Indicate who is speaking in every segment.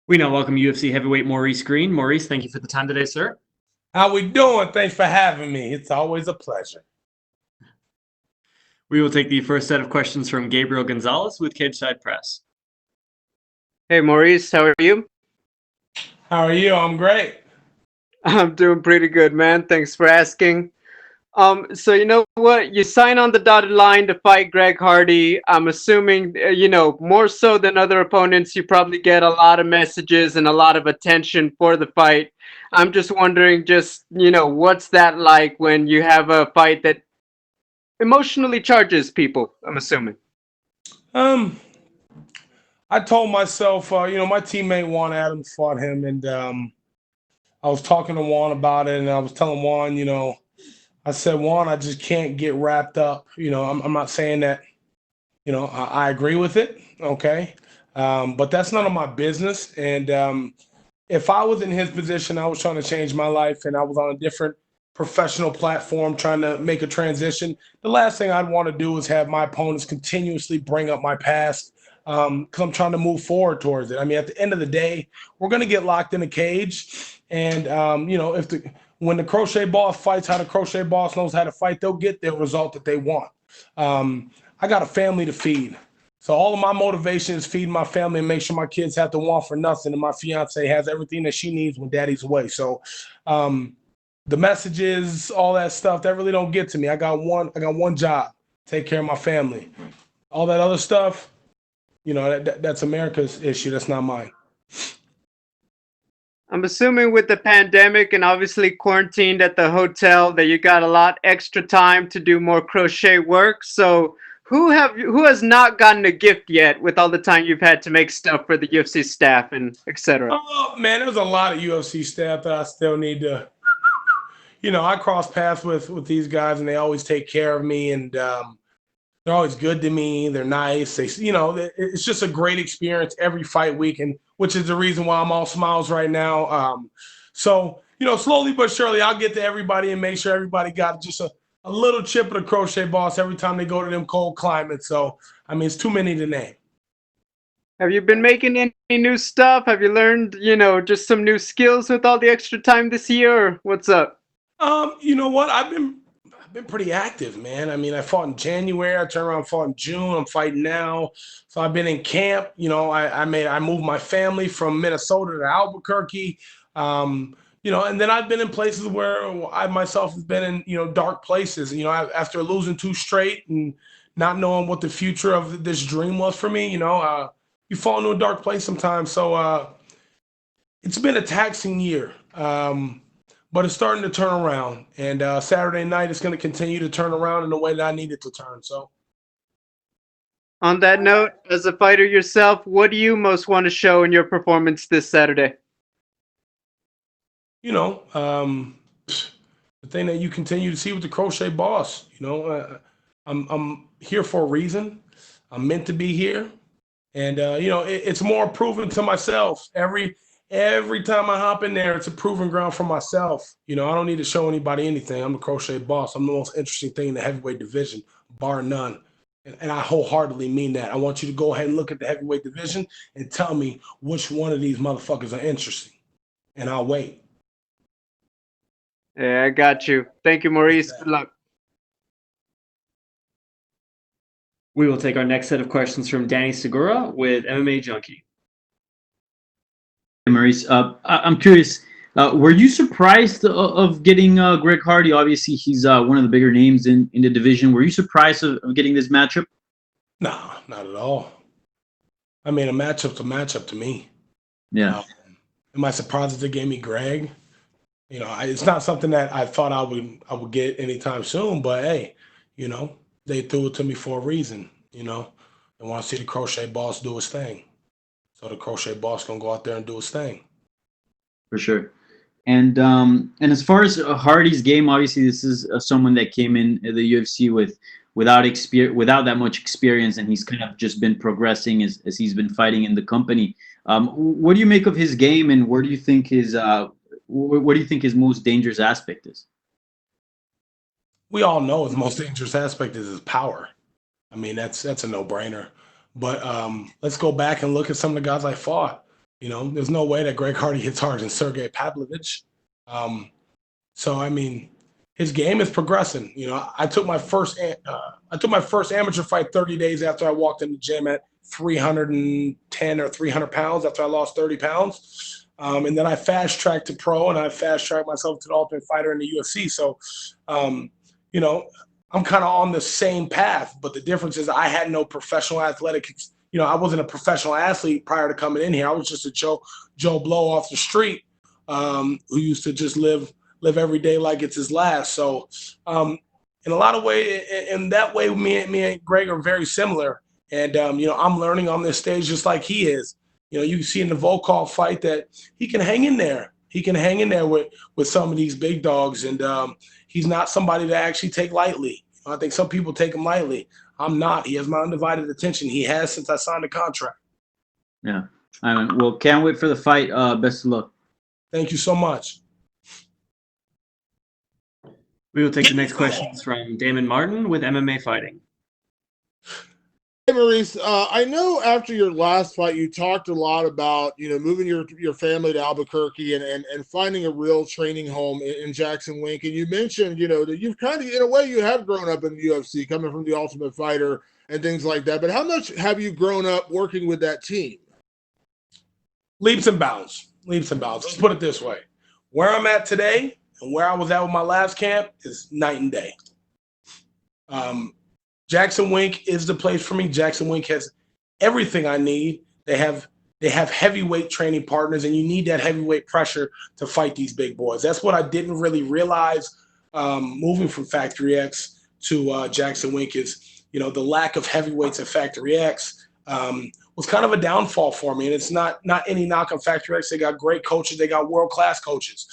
Speaker 1: We now welcome UFC heavyweight Maurice Greene. Maurice, thank you for the time today, sir.
Speaker 2: How we doing? Thanks for having me. It's always a pleasure.
Speaker 1: We will take the first set of questions from Gabriel Gonzalez with Cageside Press.
Speaker 3: Hey Maurice, how are you?
Speaker 2: How are you? I'm great.
Speaker 3: I'm doing pretty good, man. Thanks for asking. So you know what? You sign on the dotted line to fight Greg Hardy. I'm assuming, more so than other opponents, you probably get a lot of messages and a lot of attention for the fight. I'm just wondering, what's that like when you have a fight that emotionally charges people? I'm assuming.
Speaker 2: Um, I told myself, my teammate Juan Adams fought him, and I was talking to Juan about it, and I was telling Juan, I said, Juan, I just can't get wrapped up. I'm not saying that, I agree with it, okay, but that's none of my business. And if I was in his position, I was trying to change my life, and I was on a different professional platform trying to make a transition. The last thing I'd want to do is have my opponents continuously bring up my past because I'm trying to move forward towards it. I mean, at the end of the day, we're going to get locked in a cage. And, when the crochet boss fights how the crochet boss knows how to fight, they'll get the result that they want. I got a family to feed. So all of my motivation is feeding my family and make sure my kids have to want for nothing. And my fiance has everything that she needs when daddy's away. So, the messages, all that stuff, that really don't get to me. I got one job, take care of my family. All that other stuff, that's America's issue. That's not mine.
Speaker 3: I'm assuming with the pandemic and obviously quarantined at the hotel that you got a lot extra time to do more crochet work. So who has not gotten a gift yet with all the time you've had to make stuff for the UFC staff and etc.?
Speaker 2: Oh man, there's a lot of UFC staff that I still need to. I cross paths with these guys, and they always take care of me, and they're always good to me. They're nice. It's just a great experience every fight week, and which is the reason why I'm all smiles right now. Slowly but surely, I'll get to everybody and make sure everybody got just a little chip of the crochet boss every time they go to them cold climates. So, I mean, it's too many to name.
Speaker 3: Have you been making any new stuff? Have you learned, just some new skills with all the extra time this year? Or what's up?
Speaker 2: You know what? I've been pretty active, man. I mean, I fought in January. I turned around, fought in June. I'm fighting now. So I've been in camp. I moved my family from Minnesota to Albuquerque. And then I've been in places where I myself have been in, dark places. After losing two straight and not knowing what the future of this dream was for me, you fall into a dark place sometimes. So it's been a taxing year. But it's starting to turn around, and Saturday night is going to continue to turn around in the way that I need it to turn. So,
Speaker 3: On that note, as a fighter yourself, what do you most want to show in your performance this Saturday?
Speaker 2: The thing that you continue to see with the crochet boss. I'm here for a reason. I'm meant to be here, and it's more proven to myself every time I hop in there. It's a proving ground for myself. I don't need to show anybody anything. I'm the crochet boss. I'm the most interesting thing in the heavyweight division, bar none. And I wholeheartedly mean that. I want you to go ahead and look at the heavyweight division and tell me which one of these motherfuckers are interesting. And I'll wait.
Speaker 3: Yeah, I got you. Thank you, Maurice. Good luck.
Speaker 1: We will take our next set of questions from Danny Segura with MMA Junkie.
Speaker 4: Maurice, I'm curious. Were you surprised of getting Greg Hardy? Obviously, he's one of the bigger names in the division. Were you surprised of getting this matchup?
Speaker 2: No, not at all. I mean, a matchup's a matchup to me.
Speaker 4: Yeah.
Speaker 2: Am I surprised that they gave me Greg? It's not something that I thought I would get anytime soon. But hey, they threw it to me for a reason. They want to see the crochet boss do his thing. So the crochet boss gonna go out there and do his thing.
Speaker 4: For sure. And as far as Hardy's game, obviously this is someone that came in the UFC without that much experience, and he's kind of just been progressing as he's been fighting in the company. What do you make of his game, and where do you think what do you think his most dangerous aspect is?
Speaker 2: We all know his most dangerous aspect is his power. I mean, that's a no-brainer. But let's go back and look at some of the guys I fought. You know, there's no way that Greg Hardy hits harder than Sergey Pavlovich. So I mean, his game is progressing. You know, I took my first amateur fight 30 days after I walked in the gym at 310 or 300 pounds after I lost 30 pounds. And then I fast tracked to pro, and I fast tracked myself to the Ultimate Fighter in the UFC. So, you know, I'm kind of on the same path, but the difference is I had no professional athletic. You know, I wasn't a professional athlete prior to coming in here. I was just a Joe Blow off the street who used to just live every day like it's his last. So, in a lot of ways, in that way, me and Greg are very similar. And you know, I'm learning on this stage just like he is. You know, you see in the Volkov fight that he can hang in there. He can hang in there with some of these big dogs, and he's not somebody to actually take lightly. I think some people take him lightly. I'm not. He has my undivided attention. He has since I signed the contract.
Speaker 4: Yeah. Well, can't wait for the fight. Best of luck.
Speaker 2: Thank you so much.
Speaker 1: We will take the next questions from Damon Martin with MMA Fighting.
Speaker 5: Hey, Maurice, I know after your last fight, you talked a lot about, you know, moving your family to Albuquerque and finding a real training home in Jackson Wink. And you mentioned, you know, that you've kind of, in a way, you have grown up in the UFC, coming from the Ultimate Fighter and things like that. But how much have you grown up working with that team?
Speaker 2: Leaps and bounds. Leaps and bounds. Let's put it this way. Where I'm at today and where I was at with my last camp is night and day. Jackson Wink is the place for me. Jackson Wink has everything I need. They have heavyweight training partners, and you need that heavyweight pressure to fight these big boys. That's what I didn't really realize moving from Factory X to Jackson Wink is, you know, the lack of heavyweights at Factory X was kind of a downfall for me. And it's not any knock on Factory X. They got great coaches. They got world-class coaches.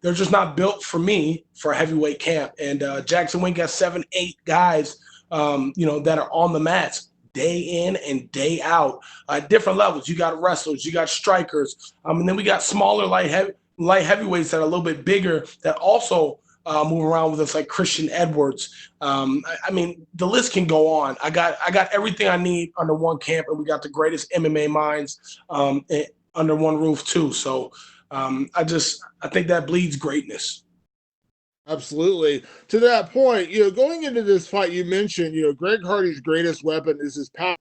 Speaker 2: They're just not built for me for a heavyweight camp. And Jackson Wink has 7, 8 guys, you know, that are on the mats day in and day out at different levels. You got wrestlers, you got strikers, and then we got smaller light heavyweights that are a little bit bigger that also move around with us, like Christian Edwards. I mean, the list can go on. I got everything I need under one camp, and we got the greatest MMA minds under one roof too. So I think that bleeds greatness.
Speaker 5: Absolutely. To that point, you know, going into this fight, you mentioned, you know, Greg Hardy's greatest weapon is his power,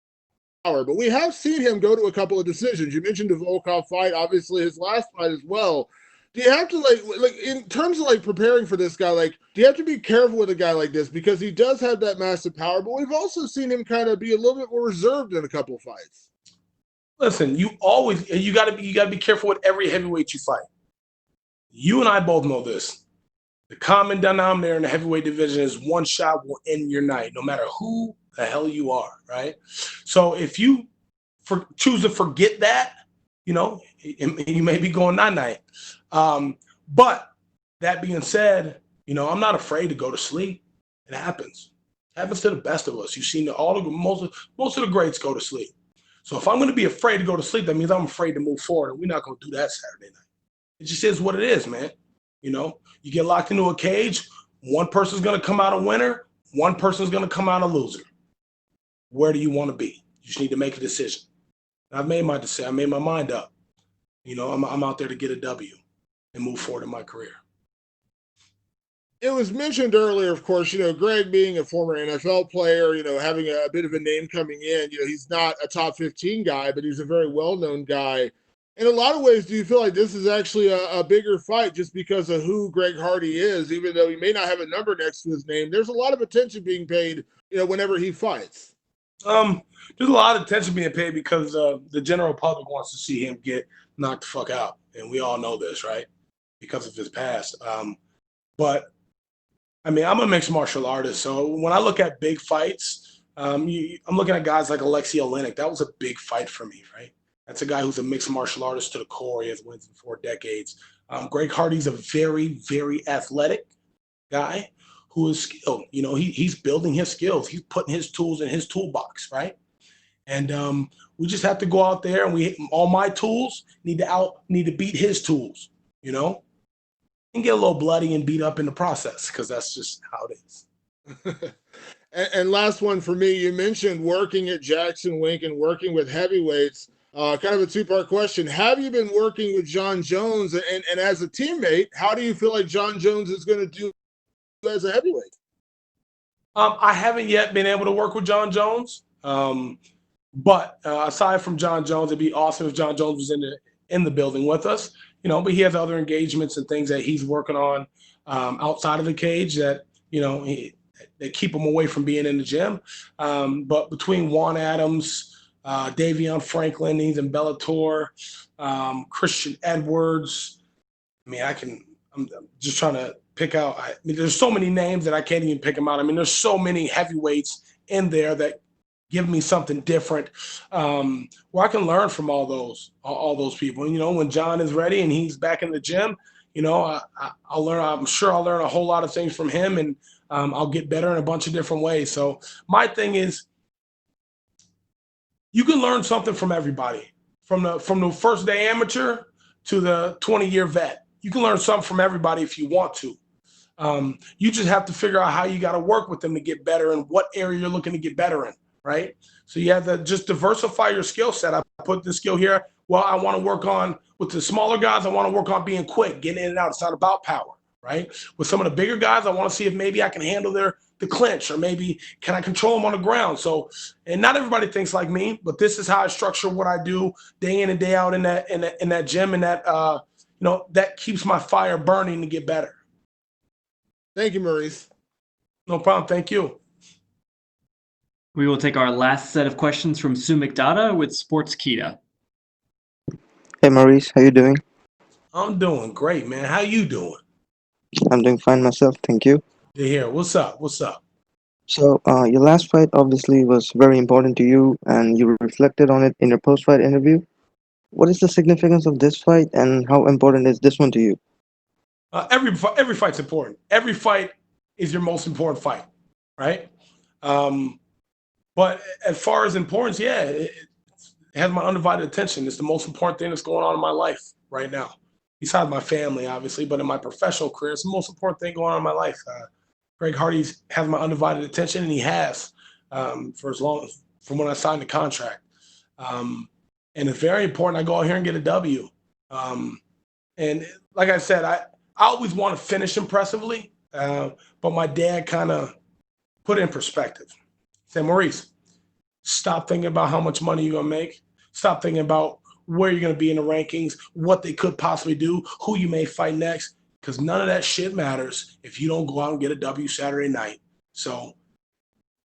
Speaker 5: but we have seen him go to a couple of decisions. You mentioned the Volkov fight, obviously his last fight as well. Do you have to like in terms of like preparing for this guy, like, do you have to be careful with a guy like this because he does have that massive power, but we've also seen him kind of be a little bit more reserved in a couple of fights?
Speaker 2: Listen, you gotta be careful with every heavyweight you fight. You and I both know this. The common denominator in the heavyweight division is one shot will end your night, no matter who the hell you are, right? So if you choose to forget that, you know, you may be going night-night. But that being said, you know, I'm not afraid to go to sleep. It happens. It happens to the best of us. You've seen most of the greats go to sleep. So if I'm going to be afraid to go to sleep, that means I'm afraid to move forward, and we're not going to do that Saturday night. It just is what it is, man. You know, you get locked into a cage, one person's going to come out a winner, one person's going to come out a loser. Where do you want to be? You just need to make a decision. I've made my decision. I made my mind up. You know, I'm out there to get a W and move forward in my career.
Speaker 5: It was mentioned earlier, of course, you know, Greg being a former NFL player, you know, having a bit of a name coming in, you know, he's not a top 15 guy, but he's a very well-known guy. In a lot of ways, do you feel like this is actually a bigger fight just because of who Greg Hardy is, even though he may not have a number next to his name? There's a lot of attention being paid, you know, whenever he fights.
Speaker 2: There's a lot of attention being paid because the general public wants to see him get knocked the fuck out. And we all know this, right? Because of his past. But, I mean, I'm a mixed martial artist. So when I look at big fights, I'm looking at guys like Alexei Oleinik. That was a big fight for me, right? That's a guy who's a mixed martial artist to the core. He has wins in 4 decades. Greg Hardy's a very, very athletic guy who is skilled. You know, he's building his skills. He's putting his tools in his toolbox, right? And we just have to go out there, and all my tools need to beat his tools, you know, and get a little bloody and beat up in the process because that's just how it is.
Speaker 5: And last one for me, you mentioned working at Jackson Wink and working with heavyweights. Kind of a two-part question. Have you been working with John Jones? And as a teammate, how do you feel like John Jones is going to do as a heavyweight?
Speaker 2: I haven't yet been able to work with John Jones. But aside from John Jones, it'd be awesome if John Jones was in the building with us. But he has other engagements and things that he's working on outside of the cage that that keep him away from being in the gym. But between Juan Adams, Davion Franklin, he's in Bellator, Christian Edwards. I mean, I'm just trying to pick out. There's so many names that I can't even pick them out. I mean, there's so many heavyweights in there that give me something different, where I can learn from all those people. And, when John is ready and he's back in the gym, I'll learn. I'm sure I'll learn a whole lot of things from him, and I'll get better in a bunch of different ways. So my thing is, you can learn something from everybody, from the first day amateur to the 20-year vet. You can learn something from everybody if you want to. You just have to figure out how you got to work with them to get better and what area you're looking to get better in, right? So you have to just diversify your skill set. I put this skill here. Well, I want to work on, with the smaller guys, I want to work on being quick, getting in and out. It's not about power, right? With some of the bigger guys, I want to see if maybe I can handle the clinch, or maybe can I control them on the ground. So, and not everybody thinks like me, but this is how I structure what I do day in and day out in that gym, and that that keeps my fire burning to get better.
Speaker 5: Thank you, Maurice.
Speaker 2: No problem. Thank you.
Speaker 1: We will take our last set of questions from Sue McDonough with Sportskeeda.
Speaker 6: Hey Maurice, how you doing?
Speaker 2: I'm doing great, man. How you doing?
Speaker 6: I'm doing fine myself, thank you.
Speaker 2: To hear. What's up? What's up?
Speaker 6: So, your last fight obviously was very important to you, and you reflected on it in your post-fight interview. What is the significance of this fight, and how important is this one to you?
Speaker 2: Every fight's important. Every fight is your most important fight, right? But as far as importance, yeah, it has my undivided attention. It's the most important thing that's going on in my life right now, besides my family, obviously. But in my professional career, it's the most important thing going on in my life. Greg Hardy has my undivided attention, and he has for as long from when I signed the contract. And it's very important I go out here and get a W. And like I said, I always want to finish impressively, but my dad kind of put it in perspective. He said, Maurice, stop thinking about how much money you're going to make. Stop thinking about where you're going to be in the rankings, what they could possibly do, who you may fight next, because none of that shit matters if you don't go out and get a W Saturday night. So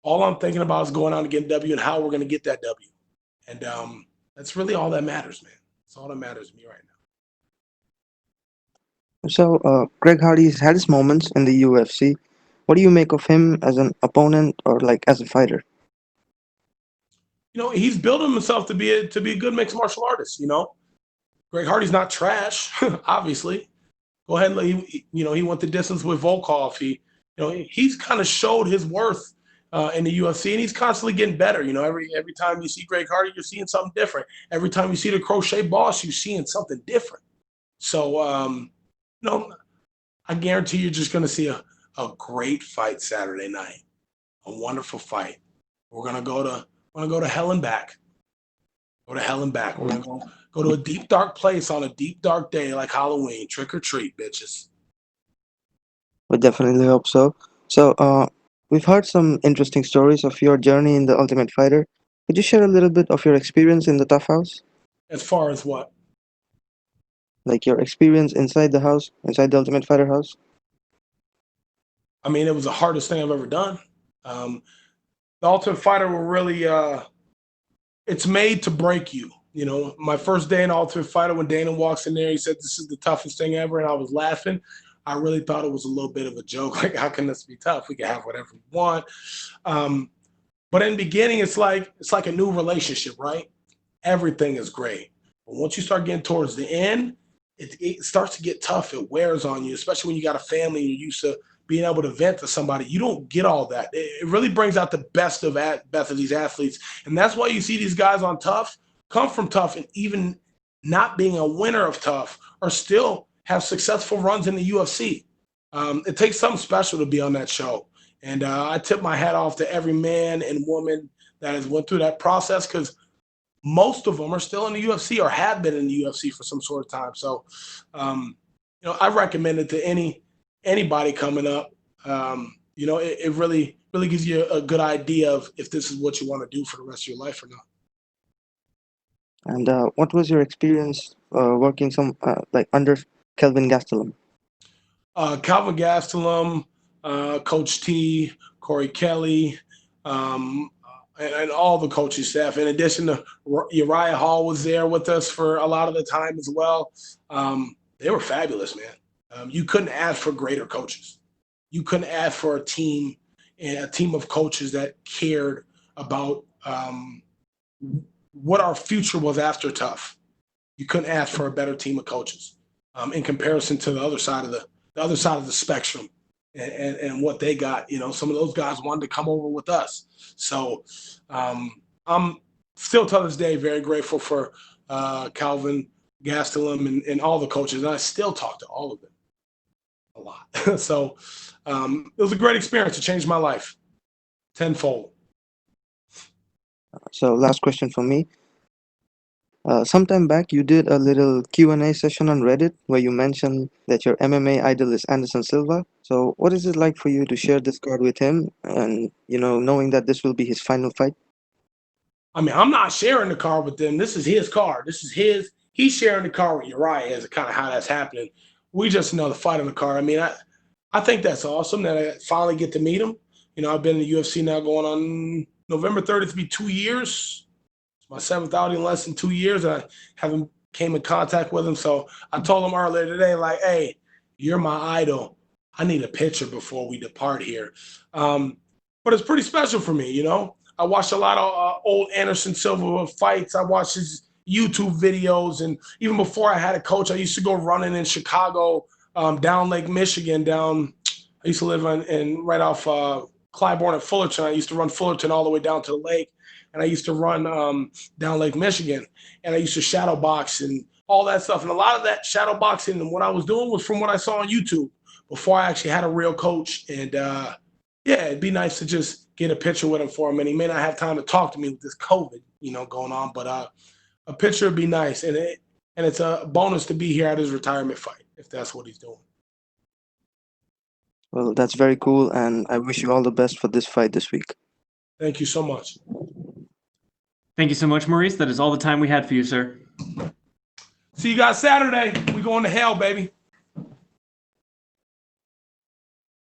Speaker 2: all I'm thinking about is going out and getting a W and how we're going to get that W. And that's really all that matters, man. That's all that matters to me right now.
Speaker 6: So, Greg Hardy's had his moments in the UFC. What do you make of him as an opponent or like as a fighter?
Speaker 2: He's building himself to be a good mixed martial artist. Greg Hardy's not trash, obviously. Go ahead, he went the distance with Volkov. He's kind of showed his worth in the UFC, and he's constantly getting better. Every time you see Greg Hardy, you're seeing something different. Every time you see the Crochet Boss, you're seeing something different. So, I guarantee you're just going to see a great fight Saturday night, a wonderful fight. We're gonna go to hell and back. Go to hell and back. We're gonna go to a deep dark place on a deep dark day like Halloween. Trick or treat, bitches.
Speaker 6: We definitely hope so. So, we've heard some interesting stories of your journey in the Ultimate Fighter. Could you share a little bit of your experience in the Tough House?
Speaker 2: As far as what?
Speaker 6: Like your experience inside the house, inside the Ultimate Fighter house?
Speaker 2: I mean, it was the hardest thing I've ever done. The Ultimate Fighter will really, it's made to break you. My first day in Ultimate Fighter, when Dana walks in there, he said, this is the toughest thing ever. And I was laughing. I really thought it was a little bit of a joke. Like, how can this be tough? We can have whatever we want. But in the beginning, it's like a new relationship, right? Everything is great. But once you start getting towards the end, it starts to get tough. It wears on you, especially when you got a family and you're used to being able to vent to somebody. You don't get all that. It really brings out the best of these athletes. And that's why you see these guys on Tough come from Tough, and even not being a winner of Tough, or still have successful runs in the UFC. It takes something special to be on that show. And I tip my hat off to every man and woman that has went through that process, because most of them are still in the UFC or have been in the UFC for some sort of time. So, I recommend it to anybody coming up. It really gives you a good idea of if this is what you want to do for the rest of your life or not.
Speaker 6: And what was your experience working under Kelvin Gastelum?
Speaker 2: Calvin Gastelum, Coach T, Corey Kelly, and all the coaching staff. In addition to Uriah Hall was there with us for a lot of the time as well. They were fabulous, man. You couldn't ask for greater coaches. You couldn't ask for a team of coaches that cared about what our future was after tough. You couldn't ask for a better team of coaches in comparison to the other side of the spectrum and what they got. Some of those guys wanted to come over with us. So I'm still to this day very grateful for Calvin Gastelum and all the coaches. And I still talk to all of them a lot. So it was a great experience to change my life tenfold.
Speaker 6: So last question from me. Sometime back, you did a little Q&A session on Reddit where you mentioned that your MMA idol is Anderson Silva. So what is it like for you to share this card with him and, knowing that this will be his final fight?
Speaker 2: I mean, I'm not sharing the card with them. This is his card. He's sharing the card with Uriah as kind of how that's happening. We just know the fight on the card. I mean, I think that's awesome that I finally get to meet him. I've been in the UFC now going on November 30th to be 2 years. It's my 7th outing in less than 2 years. And I haven't came in contact with him. So I told him earlier today, like, hey, you're my idol. I need a picture before we depart here. But it's pretty special for me, I watched a lot of old Anderson Silva fights. I watched his YouTube videos. And even before I had a coach, I used to go running in Chicago, down Lake Michigan, I used to live right off Clybourne and Fullerton. I used to run Fullerton all the way down to the lake. And I used to run down Lake Michigan. And I used to shadow box and all that stuff. And a lot of that shadow boxing and what I was doing was from what I saw on YouTube before I actually had a real coach. And it'd be nice to just get a picture with him for him. And he may not have time to talk to me with this COVID, going on. But a picture would be nice. And it's a bonus to be here at his retirement fight, if that's what he's doing.
Speaker 6: Well, that's very cool, and I wish you all the best for this fight this week.
Speaker 2: Thank you so much.
Speaker 1: Thank you so much, Maurice. That is all the time we had for you, sir.
Speaker 2: See you guys Saturday. We going to hell, baby.